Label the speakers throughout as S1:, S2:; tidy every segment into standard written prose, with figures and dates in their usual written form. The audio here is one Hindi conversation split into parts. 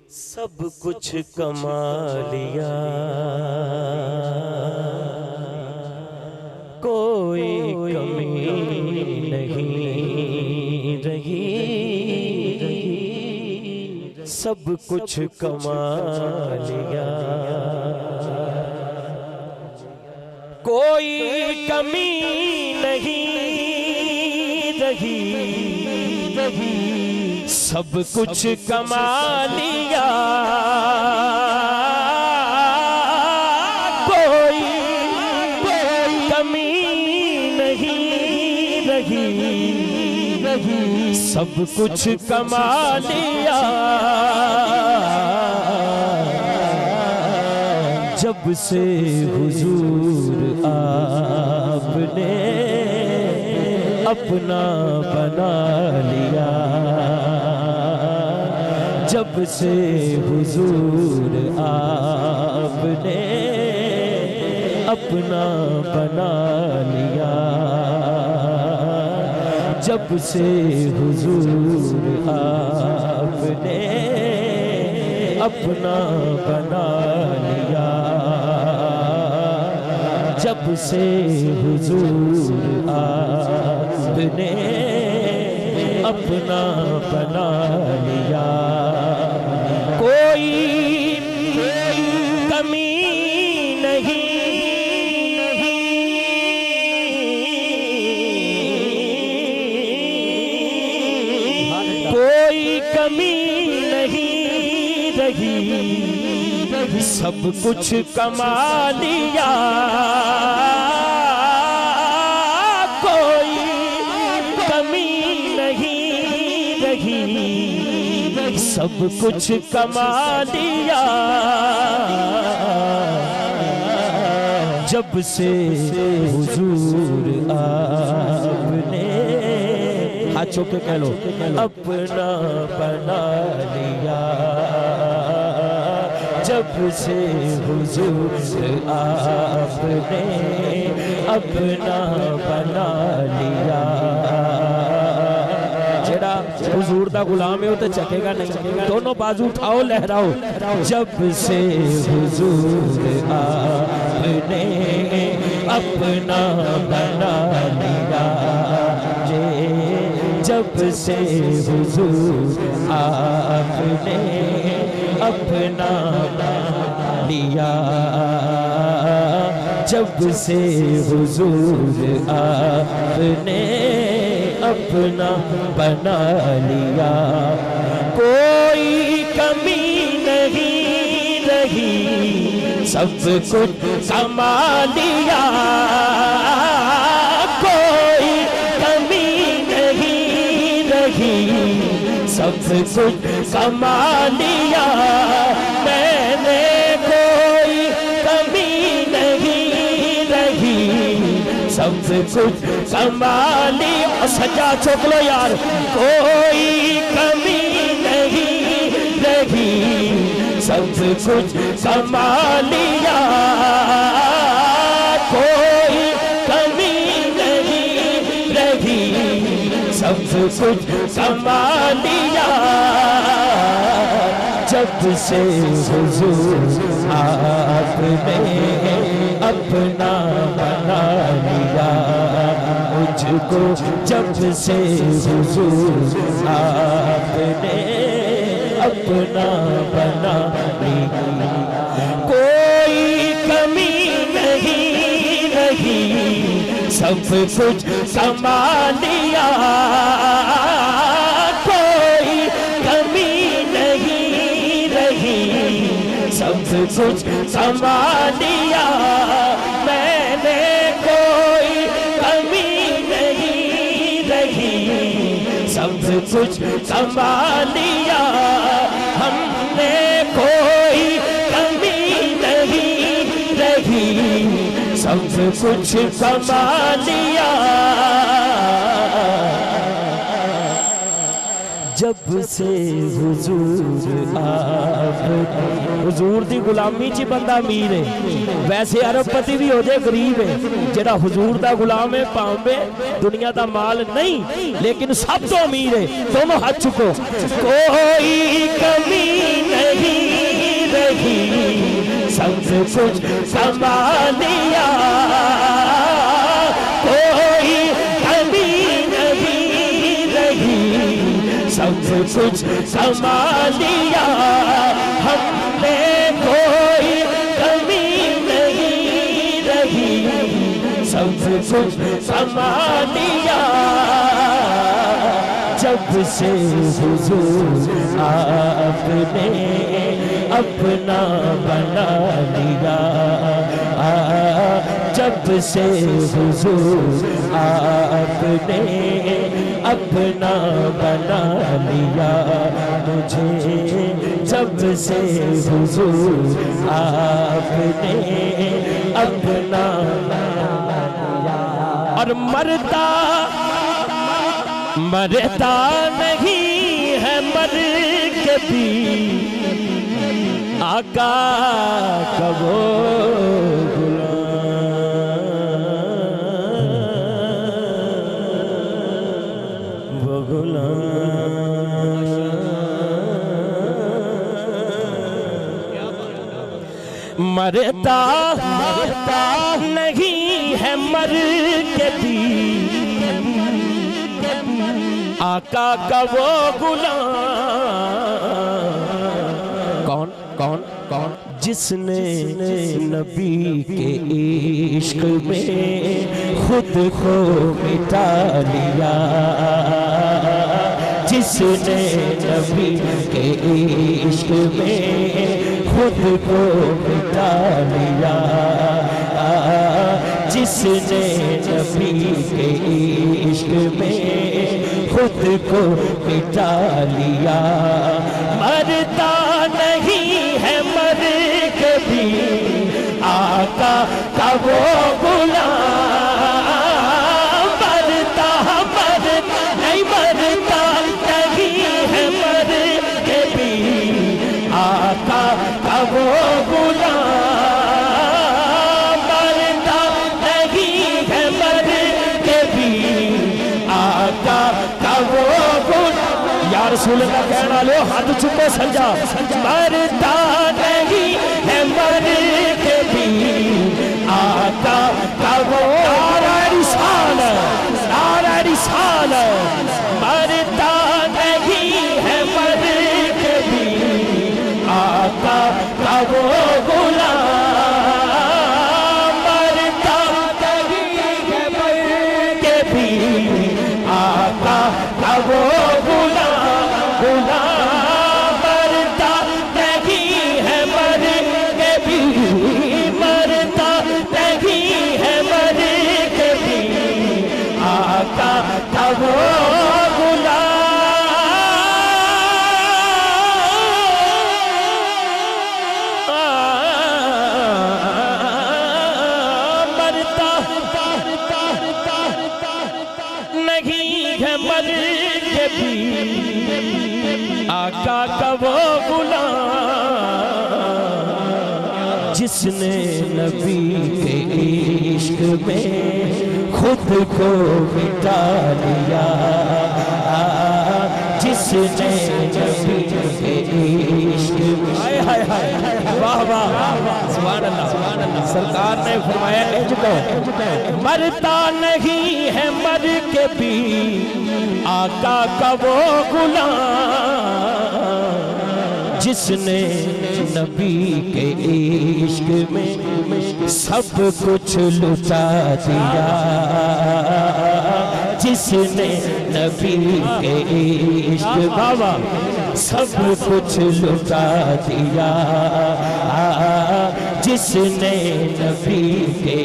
S1: सब कुछ कमा लिया, कोई कमी नहीं रही। सब कुछ कमा लिया, कोई कमी नहीं रही। सब कुछ कमा लिया, कोई कमी नहीं रही। सब कुछ कमा लिया, जब से हुजूर आपने अपना बना लिया। जब से हुजूर आपने अपना बना लिया। जब से हुजूर आपने अपना बना लिया। जब से हुजूर आपने अपना बना लिया, कोई कमी नहीं। कोई कमी नहीं रही, सब कुछ कमा लिया। कोई कमी नहीं रही, सब कुछ कमा लिया। जब से हुजूर आपने, हाथ छुप के कह लो, अपना बना लिया। जब से हुजूर आपने अपना बना लिया। जेड़ा हुजूर दा गुलाम है वो तो चकेगा नहीं, दोनों बाजू उठाओ लहराओ। जब से हुजूर आपने अपना बना लिया। जब से हुजूर आपने अपना बना लिया। जब से हुजूर आपने अपना बना लिया, कोई कमी नहीं रही। सब कुछ कमा लिया, कोई कमी नहीं रही। सब कुछ कमा लिया, मैंने कोई कमी नहीं रही। सब कुछ कमा लिया। सच्चा चुक लो यार, कोई कमी नहीं रही। सब कुछ कमा लिया, कोई कमी नहीं रही। सब कुछ कमा लिया। जब से हुजूर आपने अपना बना लिया। मुझको जब से हुजूर आपने अपना बना लिया, कोई कमी नहीं रही। सब कुछ कमा लिया, कोई कमी नहीं रही। सब कुछ कमा लिया, मैंने कोई कमी नहीं रही। सब कुछ कमा लिया, हमने कोई कमी नहीं रही। सब कुछ कमा लिया। जब से हुजूर आपने, हुजूर दी गुलामी च बंदा अमीर है। वैसे अरबपति भी हो जाए गरीब है, जेड़ा हुजूर दा गुलाम है भावें दुनिया दा माल नहीं लेकिन सब तो अमीर है। दोनों हाथ चुको, कोई कमी नहीं कुछ संभालिया, कोई कमी नहीं रही, सब कुछ संभालिया हमने, कोई कमी नहीं रही, सब कुछ संभालिया। जब से हुजूर आपने अपना बना लिया, जब से हुजूर आपने अपना बना लिया मुझे, जब से हुजूर आपने अपना बना लिया। और मरता मरता नहीं है मर के भी आका का वो गुलाम, वो गुलाम। मरता मरता नहीं है मर के भी आका का वो गुलाम। कौन कौन कौन? जिसने नबी के इश्क में खुद को मिटा लिया, जिसने नबी के इश्क में खुद को मिटा लिया, जिसने नबी के इश्क में खुद को मिटा लिया, मरता नहीं है मर के भी आका का वो गुलाम। मरता मरता नहीं, मरता नहीं है मर के भी आका का वो गुलाम। मरता नहीं है मर के भी आका का वो गुलाम। या रसूल अल्लाह कहना लो हाथ चुको संजा, मरता नहीं है मर के भी आका का वो रिसाल, नारा रिसाल। मरता नहीं है मर के भी आका का वो गुलाम। मरता नहीं है मर के भी आका का वो गुलाम, गुलाम। मरता नहीं है मर के भी, मरता नहीं है मर के भी आका का वो गुलाम। मरता नहीं है मर के भी आका का वो गुलाम, जिसने नबी के इश्क में खुद को मिटा लिया, जिसने नबी के इश्क में, हाय हाय हाय, वाह वाह, सुभान अल्लाह। सरकार ने फरमाया इंज कहो, मरता नहीं है मर के भी आका का वो गुलाम, जिसने नबी के इश्क में सब कुछ लुटा दिया, जिसने नबी के इश्क बाबा सब कुछ लुटा दिया, जिसने नबी के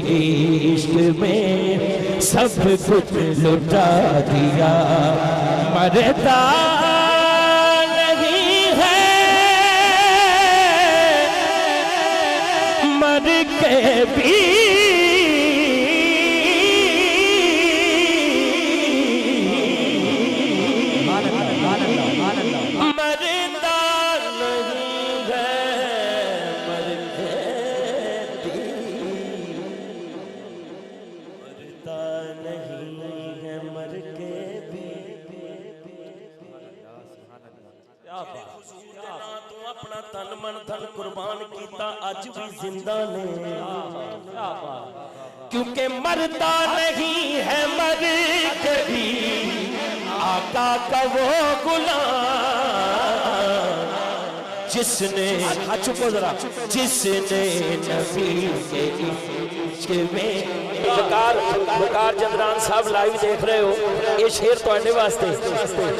S1: इश्क में सब कुछ लुटा दिया। मरता नहीं है मर के भी नहीं है मर के भी। अपना तन मन धन कुर्बान किया, अज भी जिंदा ने, क्योंकि मरता नहीं है मर के भी आका का वो गुलाम, जिसने चुपो जरा, जिसने नबी के इश्क में वकार जंदरान साहब लाइव देख रहे हो, ये शेर तुहाडे वास्ते।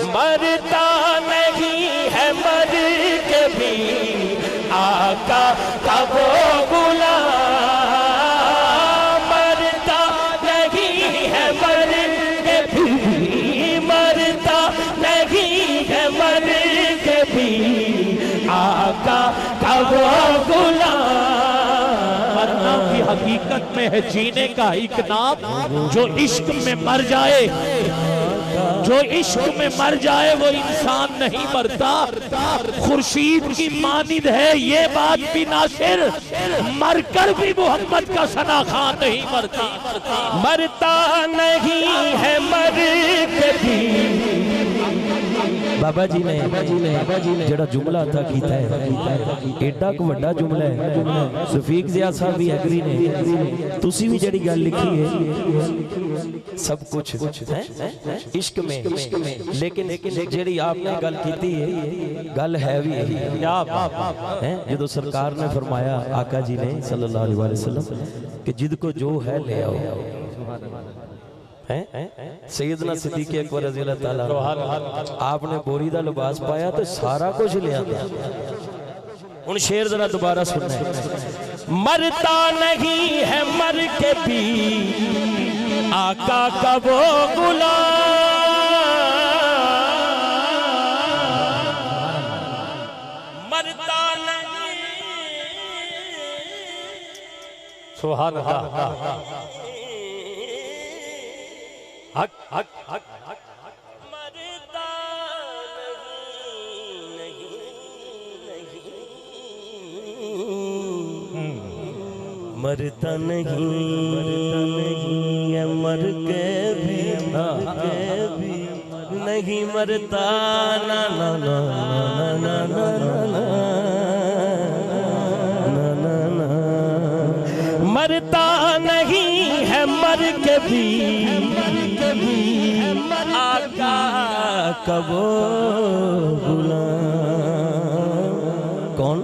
S1: मरता नहीं है मर के भी आका का वो गुलाम, मरता नहीं है मर के भी, मरता नहीं है मर के भी आका का वो गुलाम। मरना की हकीकत में है जीने का एक नाम, जो इश्क में मर जाए, जो इश्क में मर जाए वो इंसान नहीं मरता। खुर्शीद की मानिद है ये बात भी नासिर, मरकर भी मोहम्मद का सना खां नहीं मरता। मरता नहीं है मर के भी। बाबा जी ने जड़ा जुमला अदा किया है, एडा को वड्डा जुमला है। रफीक ज़ियाद साहब भी एग्री ने, तुसी भी जड़ी गल लिखी है, सब कुछ है इश्क में, लेकिन जड़ी आपने गल की है, गल है भी यही है। जो सरकार ने फरमाया आका जी ने सल्लल्लाहु अलैहि वसल्लम कि जिद को जो है ले आओ, सैयदना सिद्दीक़ अकबर रज़ी अल्लाह ताला, आपने बोरी दा लिबास पाया तो सारा कुछ लिया। हुन शेर जरा दोबारा सुनना है। मरता नहीं है मर के भी आका का वो गुलाम, मरता नहीं। सुभान अल्लाह। हक हक हक हक मरता नहीं, मरता नहीं है मर के भी नहीं मरता, ना ना ना ना ना ना, मरता नहीं है मर के भी आका का वो गुलाम। कौन?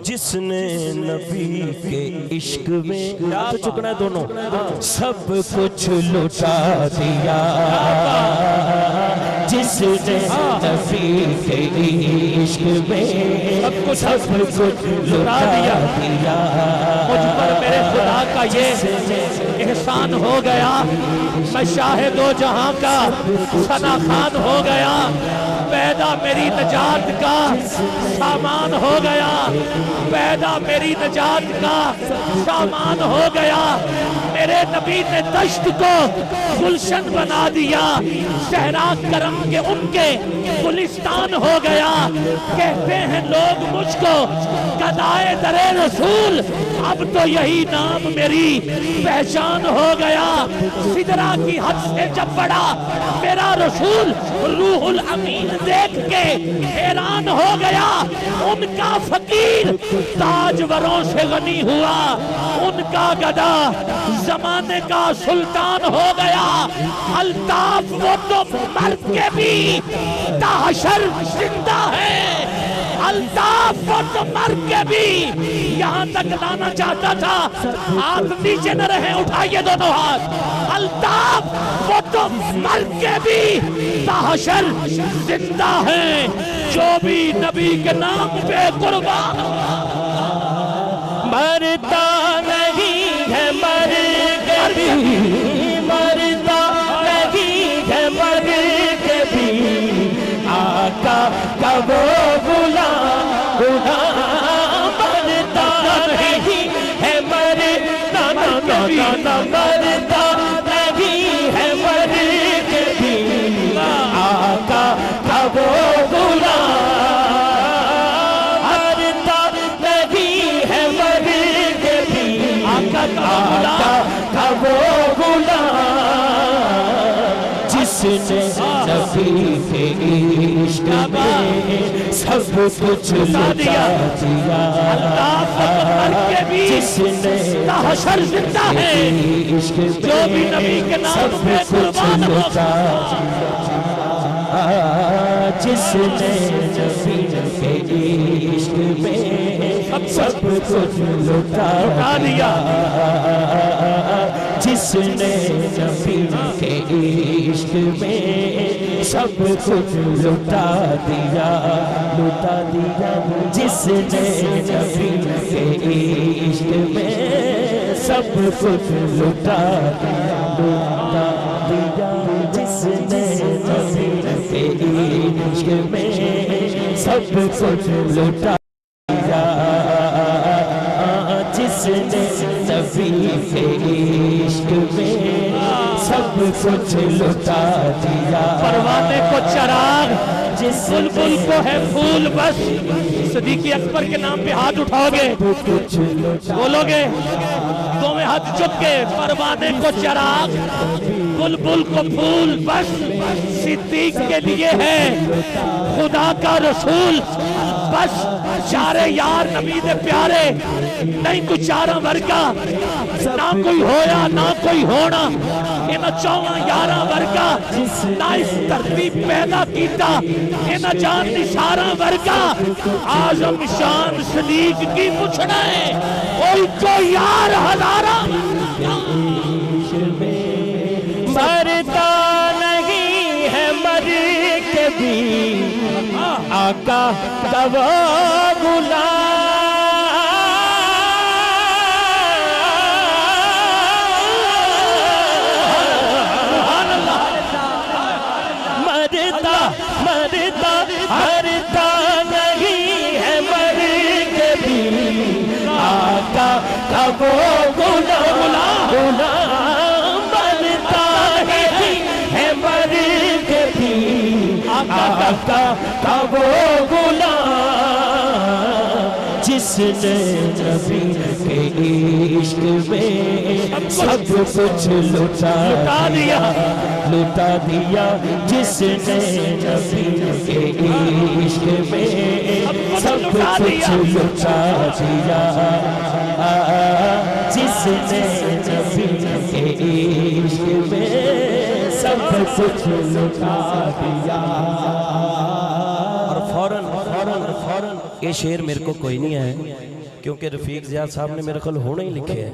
S1: जिसने नबी के इश्क में तो चुकना है दोनों, सब कुछ लुटा दिया, जिसने नबी के इश्क में सब कुछ लुटा दिया। मुझ पर मेरे खुदा का ये एहसान हो गया, मैं शाहे दो जहां का सना खान हो गया, पैदा मेरी नजात का सामान हो गया, पैदा मेरी नजात का सामान हो गया। मेरे नबी ने दश्त को गुलशन बना दिया, सहरा करम के उनके गुलिस्तान हो गया। कहते हैं लोग मुझको गदाए दरे रसूल, अब तो यही नाम मेरी पहचान हो गया। सिदरा की हद से जब बड़ा मेरा रसूल, रूहुल अमीन देख के हैरान हो गया। उनका फकीर ताजवरों से गनी हुआ, उनका गदा जमाने का सुल्तान हो गया। अल्ताफ वो तो मर के भी ताहशर जिंदा है, अल्ताफ वो तो मर के भी यहाँ तक लाना चाहता था। आप नीचे न रहे, उठाइए दोनों हाथ। अल्ताफ वो तो मर के भी ताहशर जिंदा है, जो भी नबी के नाम पे कुर्बान। मरता नहीं है मर के भी, मरता नहीं है मर के भी आका का वो गुलाम, मरता नहीं है मरता नहीं, मरता नहीं है मर के भी आका का वो गुलाम, मरता नहीं है मर के भी आका का वो गुलाम, जिस जिसने नबी के इश्क में सब कुछ लुटा दिया। जिसने
S2: हशर जिंदा है
S1: इश्क
S2: जो भी नबी के नाम पे कुर्बान होगा।
S1: जिसने नबी के इश्क में सब कुछ लुटा दिया। जिसने नबी के इश्क में सब कुछ लुटा दिया, लुटा दिया। जिसने नबी के इश्क में सब कुछ लुटा दिया, लुटा दिया। जिसने नबी के इश्क में सब कुछ लुटा दिया। जिसने नबी के इश्क में सब कुछ लुटा दिया।
S2: परवाने को चराग, जिस बुलबुल को है फूल, बस सिद्दीक़ अकबर के नाम पे हाथ उठाओगे, बोलोगे दोनों हाथ झुक के, परवाने को चराग, बुलबुल को फूल, बस सिद्दीक़ के लिए है खुदा का रसूल। बस चारे यार नबी दे प्यारे, नहीं कोई चारा वर्गा, ना कोई होया ना कोई होना, इन्हां चौवां यारा वर्गा ना इस धरती पैदा कीता, इन्हां जान निसारा वर्गा। आजम शान सिद्दीक़ की पूछना है, कोई को यार हजारा
S1: मरता नहीं है मर के भी आका का वो गुलाम। मरता मरता मरता नहीं है मर के भी आका का वो गुलाम, गुलाम। मरता है मर के भी आका का वो गुलाम। जिसने नबी के इश्क में सब कुछ लुटा दिया, लुटा दिया। जिसने नबी के इश्क में सब कुछ लुटा दिया। जिसने नबी के इश्क में सब कुछ लुटा दिया। और फौरन ये शेर मेरे को कोई नहीं है, क्योंकि रफीक ज़ियाद साहब ने मेरे को होने ही लिखे है।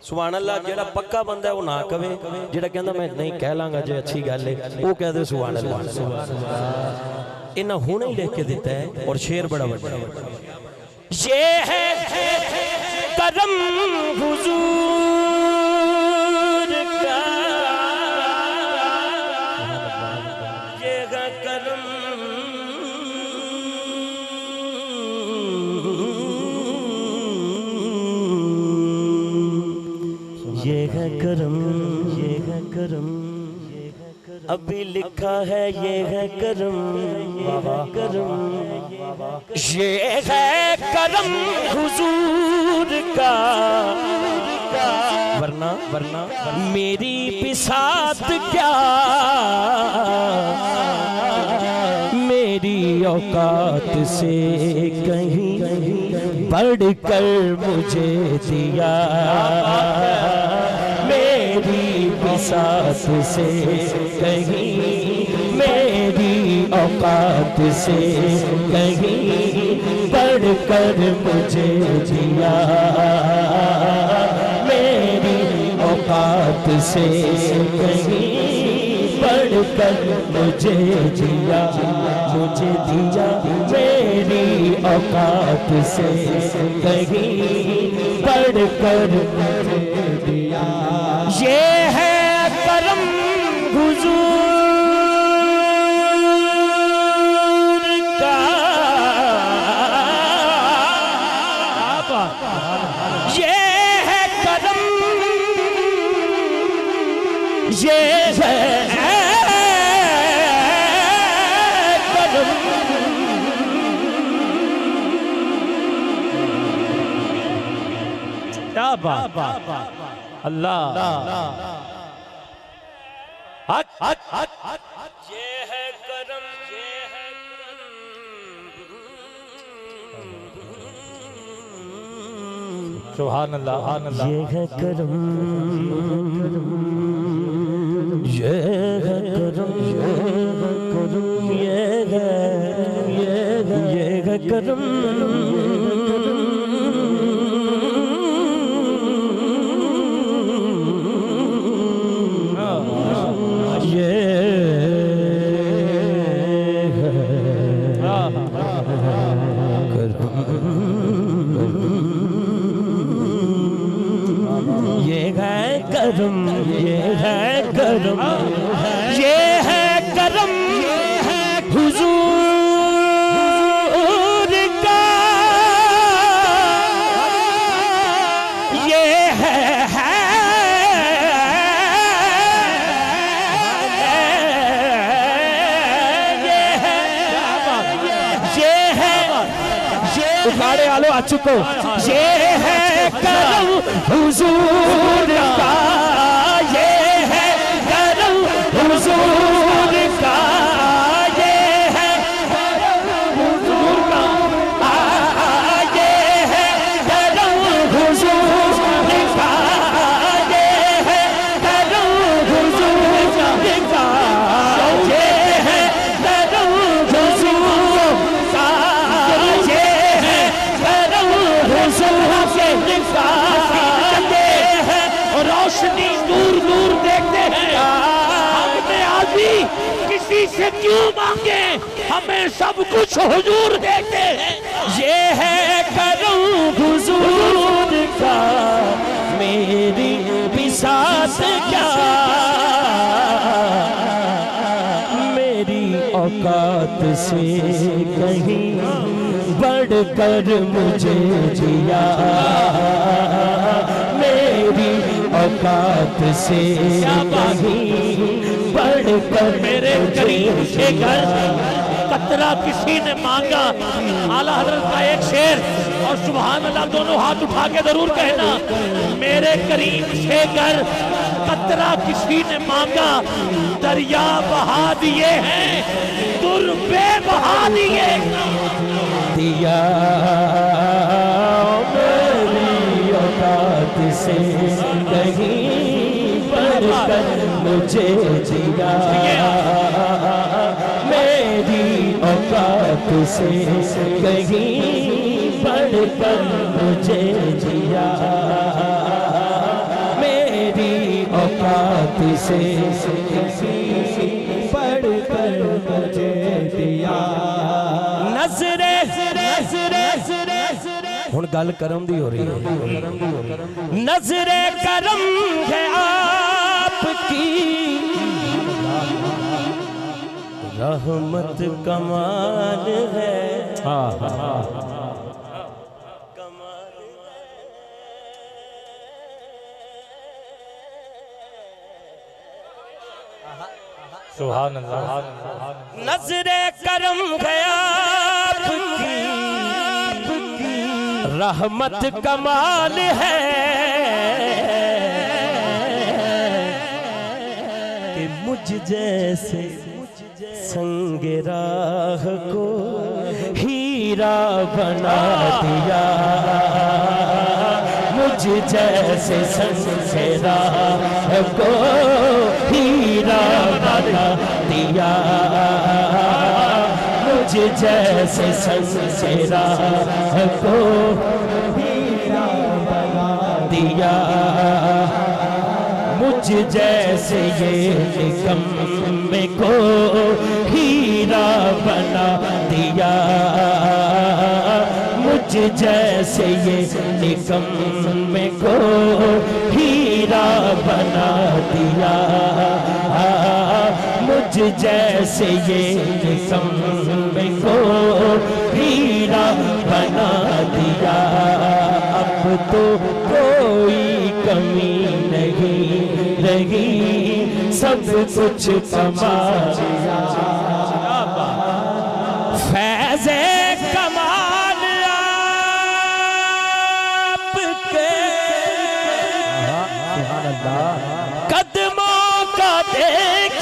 S1: सुभान अल्लाह। जेड़ा पक्का बंदा है वो ना कवे, जेड़ा कहंदा मैं नहीं कह लांगा जे अच्छी गल है वो कह दे सुभान अल्लाह। इन्हें होने ही लिख के देता है। और शेर बड़ा बड़ा, ये है करम हुजूर का, ये है करम, ये है करम, ये है करम। अभी लिखा है ये है करम, करम। ये है करम हुजूर का, वरना वरना मेरी बिसात क्या, मेरी औकात से कहीं बढ़कर मुझे दिया। मेरी बिसात से कहीं, मेरी औकात से कहीं बढ़कर मुझे दिया। मेरी औकात से कहीं बढ़कर मुझे दिया, मुझे दिया। मेरी औकात से कहीं बढ़कर मुझे दिया। ये है करम हुजूर का, ये है करम, ये है करम। क्या बात, अल्लाह।
S2: हक हक हक
S1: ये है करम, ये है
S2: सुभान अल्लाह,
S1: ये है करम, ये है करम, ये है करम, ये है करम, ये है करम, ये है करम, ये है करम हुजूर का, ये है उखाड़े आलो आ चुको, ये है करम हुजूर का, ये है करम हुजूर का, ये है करम हुजूर का, ये है करम हुजूर का, ये है करम हुजूर का, ये है करम हुजूर का, ये है करम हुजूर का, ये है रोशनी दूर दूर देखते हैं। हमने आदमी किसी से क्यों मांगे, हमें सब कुछ हुजूर देते हैं। ये है करम हुजूर का, मेरी बिसात क्या, मेरी औकात से कहीं बढ़कर मुझे जिया, मेरी औकात से कहीं बढ़कर
S2: मेरे करीब से घर कतरा किसी ने मांगा, आला हजरत का एक शेर और सुभान अल्लाह दोनों हाथ उठा के जरूर कहना, मेरे करीब से घर कतरा किसी ने मांगा, दरिया बहा दिए हैं दुर्बे बहा दिए
S1: दिया, मेरी औकात से कहीं बढ़कर मुझे जिया, मेरी औकात से कहीं बढ़कर मुझे जिया, मेरी औकात से कहीं बढ़कर मुझे दिया। नजरे हुण गल करम दी हो रही है, नजरे करम है आपकी, रहमत कमाल है,
S2: सुभान अल्लाह।
S1: नजरे करम है आपकी, रहमत कमाल है, कि मुझ जैसे संगे राह को हीरा बना दिया, मुझ जैसे संगे राह को हीरा बना दिया, मुझ जैसे संगे राह को हीरा बना दिया, मुझ जैसे ये निकम्मे को हीरा बना दिया, मुझ जैसे ये निकम्मे को हीरा बना दिया, मुझ जैसे ये निकम्मे को हीरा बना दिया, अब तो कोई कमी नहीं रही, सब कुछ कमा दिया, फैज़े कमाल आपके कदमों का देख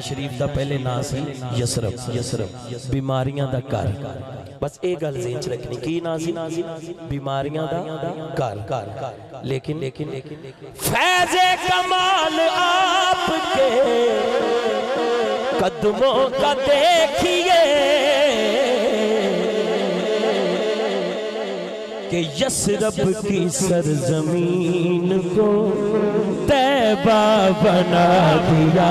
S1: शरीफ का पहले नाम सी यसरफ। यसरफ बीमारियां दा घर। बस ये गल ज़हन च रखनी की नाम सी बीमारियां दा घर। लेकिन फैज़े कमाल आपके कदमों का देखिए कि यसरब की सरजमीन को तैबा बना दिया।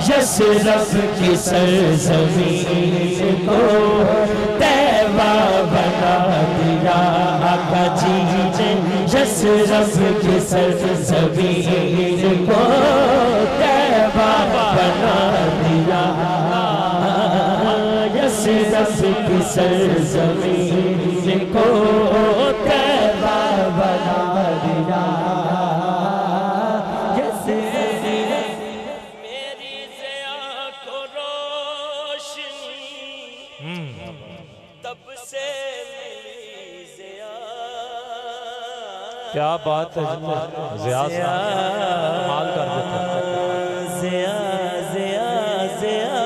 S1: यसरब की सरजमीन को तैबा बना दिया। आका जी ने यसरब की सरजमीन को तैबा बना दिया। यसरब की सरजमीन को तैबा बना दिया। मेरी ज़िया को रोशनी तब से मिली ज़िया।
S2: क्या बात है, ज़िया कमाल कर देता है।
S1: ज़िया ज़िया ज़िया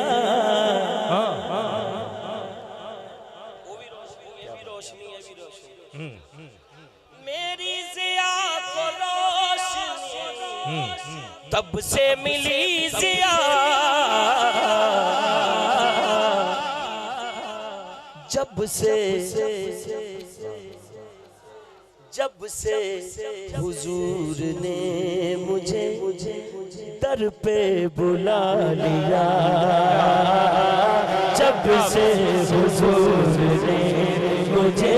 S1: मेरी ज़िया को रोशनी तब से मिली ज़िया। जब से हुजूर ने मुझे दर पे बुला लिया। जब से हुजूर ने मुझे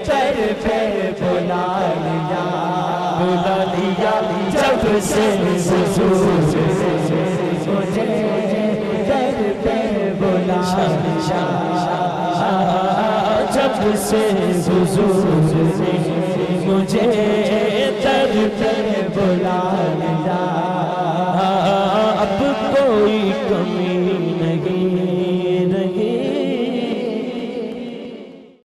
S1: दर पे बुला लिया। जब से हुजूर ने मुझे दर पे बुला लिया। जब से हुजूर ने मुझे